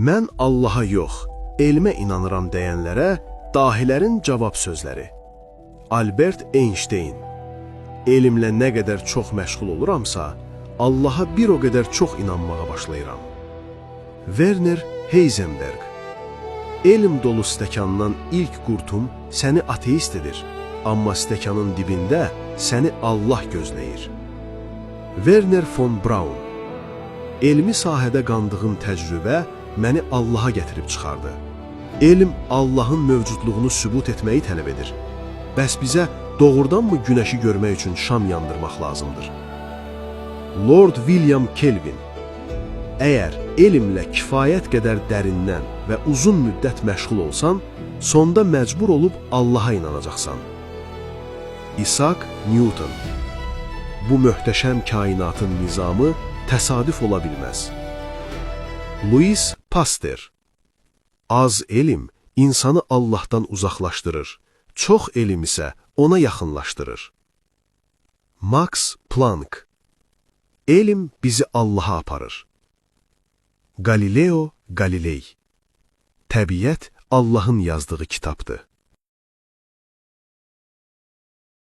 Mən Allaha yox, elmə inanıram deyənlərə dahilərin cavab sözləri. Albert Einstein. Elmlə nə qədər çox məşğul oluramsa, Allaha bir o qədər çox inanmağa başlayıram. Werner Heisenberg. Elm dolu stəkandan ilk qurtum səni ateist edir, amma stəkanın dibində səni Allah gözləyir. Werner von Braun. Elmi sahədə qandığım təcrübə məni Allaha gətirib çıxardı. Elm Allahın mövcudluğunu sübut etməyi tələb edir. Bəs bizə doğrudanmı günəşi görmək üçün şam yandırmaq lazımdır? Lord William Kelvin. Əgər elmlə kifayət qədər dərindən və uzun müddət məşğul olsan, sonda məcbur olub Allaha inanacaqsan. Isaac Newton. Bu möhtəşəm kainatın nizamı təsadüf ola bilməz. Louis Pasteur. Az elm insanı Allahdan uzaqlaşdırır, çox elm isə ona yaxınlaşdırır. Max Planck. Elm bizi Allaha aparır. Galileo Galilei. Təbiət Allahın yazdığı kitabdır.